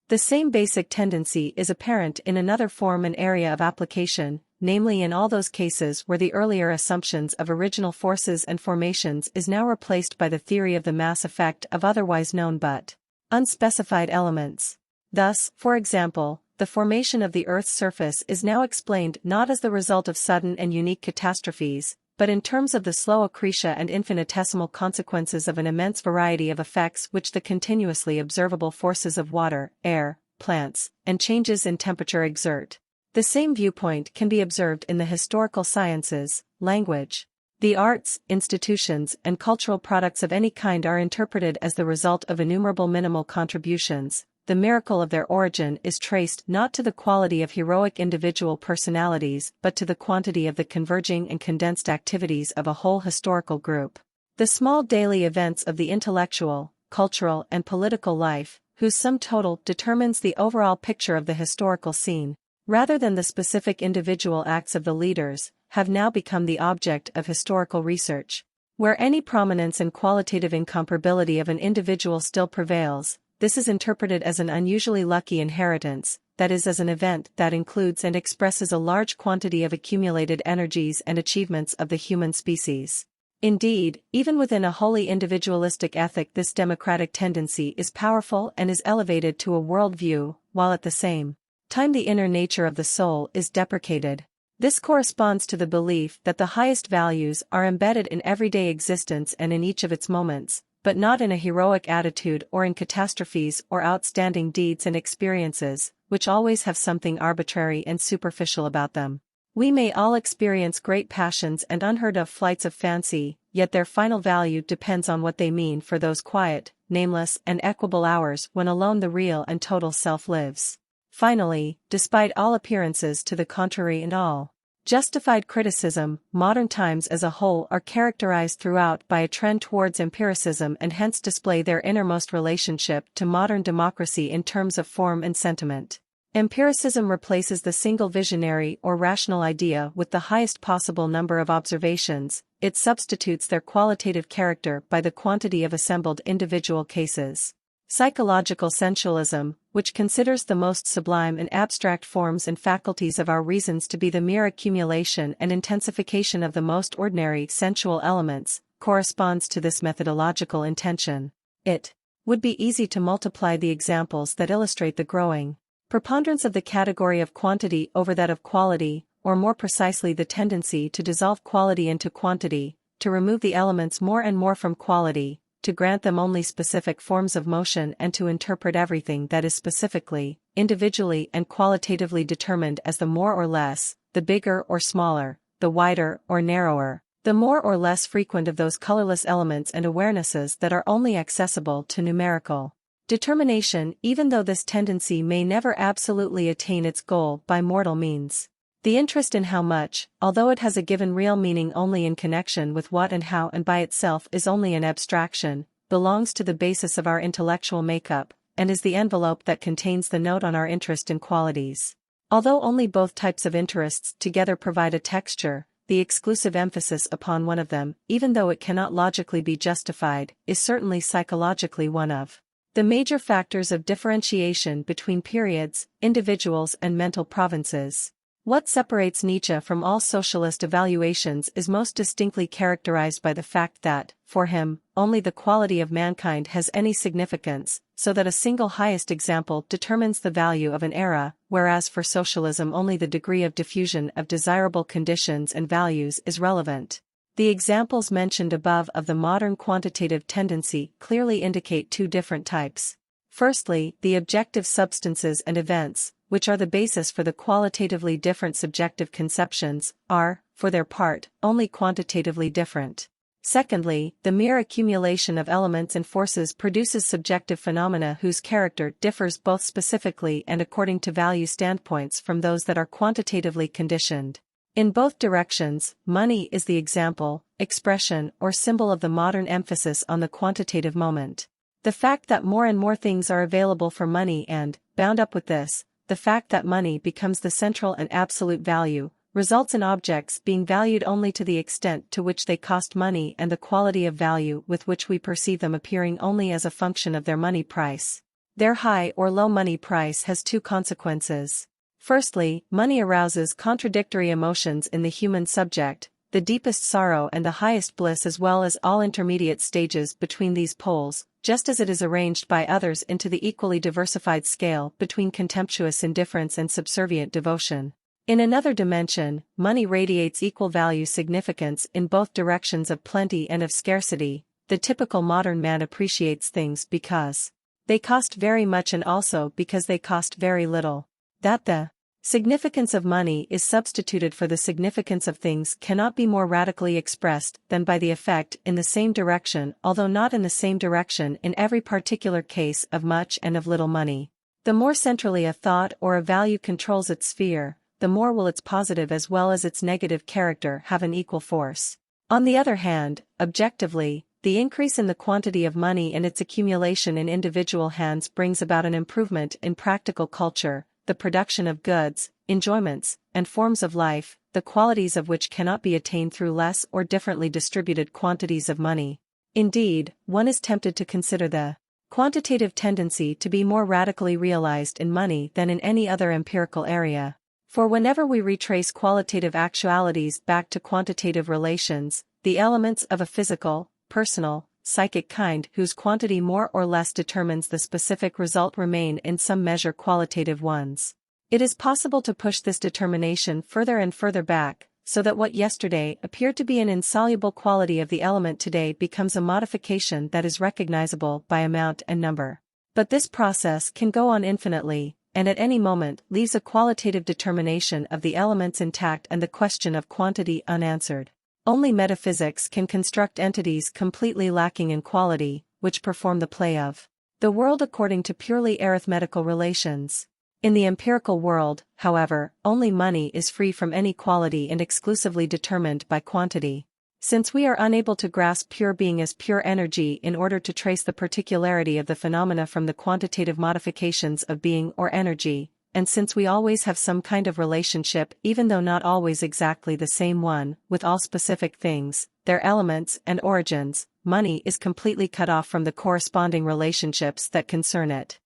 The same basic tendency is apparent in another form and area of application, namely in all those cases where the earlier assumptions of original forces and formations is now replaced by the theory of the mass effect of otherwise known but unspecified elements. Thus, for example, the formation of the Earth's surface is now explained not as the result of sudden and unique catastrophes, but in terms of the slow accretion and infinitesimal consequences of an immense variety of effects which the continuously observable forces of water, air, plants, and changes in temperature exert. The same viewpoint can be observed in the historical sciences, language. The arts, institutions, and cultural products of any kind are interpreted as the result of innumerable minimal contributions. The miracle of their origin is traced not to the quality of heroic individual personalities but to the quantity of the converging and condensed activities of a whole historical group. The small daily events of the intellectual, cultural, and political life, whose sum total determines the overall picture of the historical scene, rather than the specific individual acts of the leaders, have now become the object of historical research. Where any prominence and qualitative incomparability of an individual still prevails, this is interpreted as an unusually lucky inheritance, that is, as an event that includes and expresses a large quantity of accumulated energies and achievements of the human species. Indeed, even within a wholly individualistic ethic, this democratic tendency is powerful and is elevated to a world view, while at the same time the inner nature of the soul is deprecated. This corresponds to the belief that the highest values are embedded in everyday existence and in each of its moments, but not in a heroic attitude or in catastrophes or outstanding deeds and experiences, which always have something arbitrary and superficial about them. We may all experience great passions and unheard-of flights of fancy, yet their final value depends on what they mean for those quiet, nameless, and equable hours when alone the real and total self lives. Finally, despite all appearances to the contrary and all justified criticism, modern times as a whole are characterized throughout by a trend towards empiricism and hence display their innermost relationship to modern democracy in terms of form and sentiment. Empiricism replaces the single visionary or rational idea with the highest possible number of observations, it substitutes their qualitative character by the quantity of assembled individual cases. Psychological sensualism, which considers the most sublime and abstract forms and faculties of our reasons to be the mere accumulation and intensification of the most ordinary sensual elements, corresponds to this methodological intention. It would be easy to multiply the examples that illustrate the growing preponderance of the category of quantity over that of quality, or more precisely the tendency to dissolve quality into quantity, to remove the elements more and more from quality, to grant them only specific forms of motion and to interpret everything that is specifically, individually and qualitatively determined as the more or less, the bigger or smaller, the wider or narrower, the more or less frequent of those colorless elements and awarenesses that are only accessible to numerical determination, even though this tendency may never absolutely attain its goal by mortal means. The interest in how much, although it has a given real meaning only in connection with what and how and by itself is only an abstraction, belongs to the basis of our intellectual makeup, and is the envelope that contains the note on our interest in qualities. Although only both types of interests together provide a texture, the exclusive emphasis upon one of them, even though it cannot logically be justified, is certainly psychologically one of the major factors of differentiation between periods, individuals and mental provinces. What separates Nietzsche from all socialist evaluations is most distinctly characterized by the fact that, for him, only the quality of mankind has any significance, so that a single highest example determines the value of an era, whereas for socialism only the degree of diffusion of desirable conditions and values is relevant. The examples mentioned above of the modern quantitative tendency clearly indicate two different types. Firstly, the objective substances and events, which are the basis for the qualitatively different subjective conceptions, are, for their part, only quantitatively different. Secondly, the mere accumulation of elements and forces produces subjective phenomena whose character differs both specifically and according to value standpoints from those that are quantitatively conditioned. In both directions, money is the example, expression, or symbol of the modern emphasis on the quantitative moment. The fact that more and more things are available for money and, bound up with this, the fact that money becomes the central and absolute value, results in objects being valued only to the extent to which they cost money and the quality of value with which we perceive them appearing only as a function of their money price. Their high or low money price has two consequences. Firstly, money arouses contradictory emotions in the human subject, the deepest sorrow and the highest bliss, as well as all intermediate stages between these poles, just as it is arranged by others into the equally diversified scale between contemptuous indifference and subservient devotion. In another dimension, money radiates equal value significance in both directions of plenty and of scarcity. The typical modern man appreciates things because they cost very much and also because they cost very little. That the significance of money is substituted for the significance of things cannot be more radically expressed than by the effect in the same direction, although not in the same direction in every particular case of much and of little money. The more centrally a thought or a value controls its sphere, the more will its positive as well as its negative character have an equal force. On the other hand, objectively, the increase in the quantity of money and its accumulation in individual hands brings about an improvement in practical culture, the production of goods, enjoyments, and forms of life, the qualities of which cannot be attained through less or differently distributed quantities of money. Indeed, one is tempted to consider the quantitative tendency to be more radically realized in money than in any other empirical area. For whenever we retrace qualitative actualities back to quantitative relations, the elements of a physical, personal, psychic kind whose quantity more or less determines the specific result remain in some measure qualitative ones. It is possible to push this determination further and further back, so that what yesterday appeared to be an insoluble quality of the element today becomes a modification that is recognizable by amount and number. But this process can go on infinitely, and at any moment leaves a qualitative determination of the elements intact and the question of quantity unanswered. Only metaphysics can construct entities completely lacking in quality, which perform the play of the world according to purely arithmetical relations. In the empirical world, however, only money is free from any quality and exclusively determined by quantity. Since we are unable to grasp pure being as pure energy in order to trace the particularity of the phenomena from the quantitative modifications of being or energy, and since we always have some kind of relationship, even though not always exactly the same one, with all specific things, their elements and origins, money is completely cut off from the corresponding relationships that concern it.